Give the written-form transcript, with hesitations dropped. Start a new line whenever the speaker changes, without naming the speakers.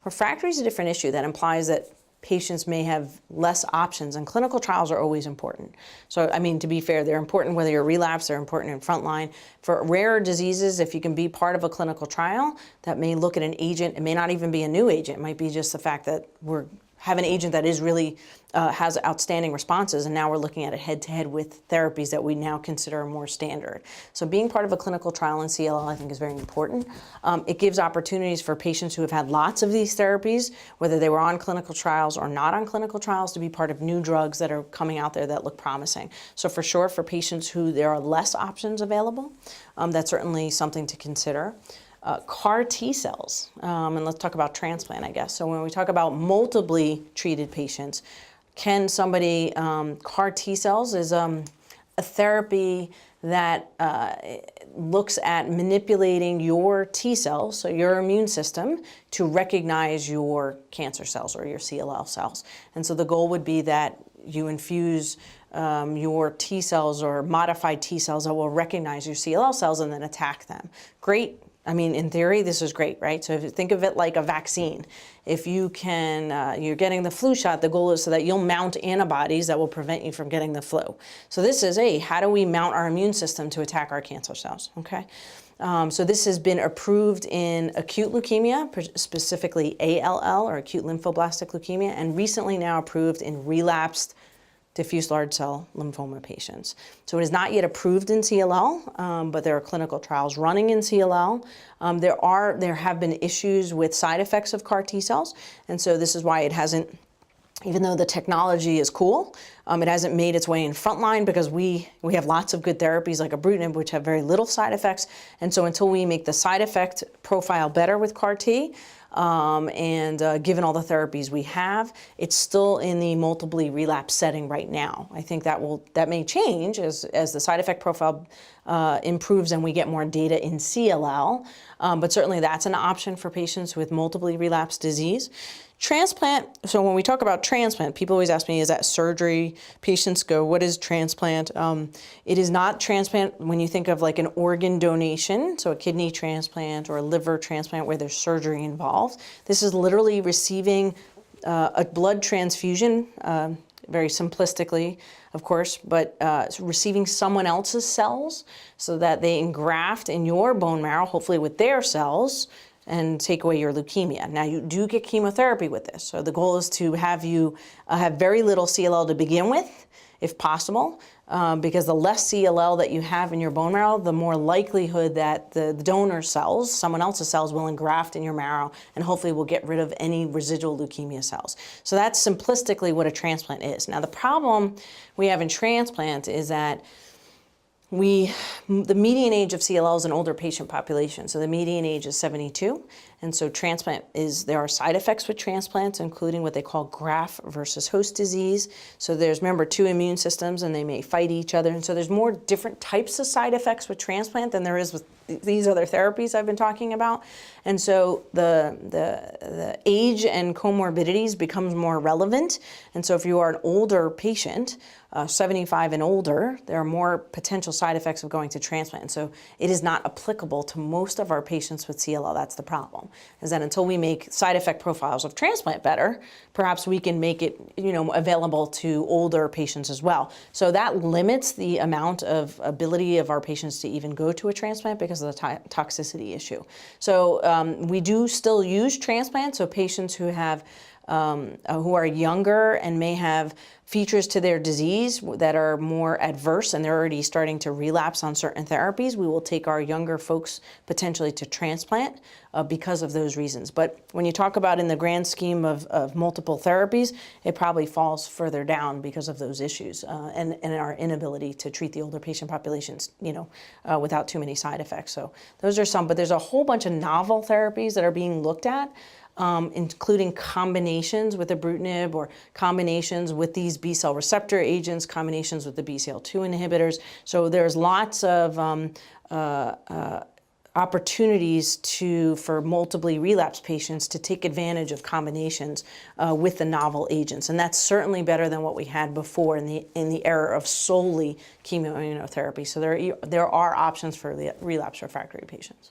Refractory is a different issue that implies that patients may have less options, and clinical trials are always important. So, I mean, to be fair, they're important whether you're relapsed, they're important in frontline. For rare diseases, if you can be part of a clinical trial that may look at an agent, it may not even be a new agent, it might be just the fact that we have an agent that is really has outstanding responses, and now we're looking at it head-to-head with therapies that we now consider more standard. So being part of a clinical trial in CLL, I think, is very important. It gives opportunities for patients who have had lots of these therapies, whether they were on clinical trials or not on clinical trials, to be part of new drugs that are coming out there that look promising. So for sure, for patients who there are less options available, that's certainly something to consider. CAR T-cells, and let's talk about transplant, I guess. So when we talk about multiply treated patients, can somebody, CAR T-cells is a therapy that looks at manipulating your T-cells, so your immune system, to recognize your cancer cells or your CLL cells. And so the goal would be that you infuse your T-cells or modified T-cells that will recognize your CLL cells and then attack them. Great. I mean, in theory, this is great, right? So if you think of it like a vaccine, if you can, you're getting the flu shot, the goal is so that you'll mount antibodies that will prevent you from getting the flu. So this is, how do we mount our immune system to attack our cancer cells, okay? So this has been approved in acute leukemia, specifically ALL, or acute lymphoblastic leukemia, and recently now approved in relapsed diffuse large cell lymphoma patients. So it is not yet approved in CLL, but there are clinical trials running in CLL. There have been issues with side effects of CAR T cells, and so this is why it hasn't, even though the technology is cool, it hasn't made its way in frontline, because we have lots of good therapies like ibrutinib, which have very little side effects. And so until we make the side effect profile better with CAR T, given all the therapies we have, it's still in the multiply relapse setting right now. I think that may change as the side effect profile improves and we get more data in CLL, but certainly that's an option for patients with multiply relapse disease. Transplant, so when we talk about transplant, people always ask me, is that surgery? Patients go, what is transplant? It is not transplant when you think of like an organ donation, so a kidney transplant or a liver transplant where there's surgery involved. This is literally receiving a blood transfusion, very simplistically, of course, but receiving someone else's cells so that they engraft in your bone marrow, hopefully with their cells, and take away your leukemia. Now, you do get chemotherapy with this. So the goal is to have you have very little CLL to begin with, if possible, because the less CLL that you have in your bone marrow, the more likelihood that the donor cells, someone else's cells, will engraft in your marrow and hopefully will get rid of any residual leukemia cells. So that's simplistically what a transplant is. Now, the problem we have in transplant is that the median age of CLL is an older patient population, so the median age is 72, and so there are side effects with transplants, including what they call graft versus host disease. So there's, remember, two immune systems, and they may fight each other, and so there's more different types of side effects with transplant than there is with these other therapies I've been talking about. And so the age and comorbidities becomes more relevant, and so if you are an older patient, 75 and older, there are more potential side effects of going to transplant. And so it is not applicable to most of our patients with CLL. That's the problem, is that until we make side effect profiles of transplant better, perhaps we can make it, available to older patients as well. So that limits the amount of ability of our patients to even go to a transplant because of the toxicity issue. So we do still use transplant. So patients who are younger and may have features to their disease that are more adverse and they're already starting to relapse on certain therapies, we will take our younger folks potentially to transplant because of those reasons. But when you talk about in the grand scheme of multiple therapies, it probably falls further down because of those issues and our inability to treat the older patient populations, without too many side effects. So those are some, but there's a whole bunch of novel therapies that are being looked at, including combinations with ibrutinib or combinations with these B-cell receptor agents, combinations with the BCL2 inhibitors. So there's lots of opportunities for multiply relapsed patients to take advantage of combinations with the novel agents. And that's certainly better than what we had before in the era of solely chemoimmunotherapy. So there are options for relapse refractory patients.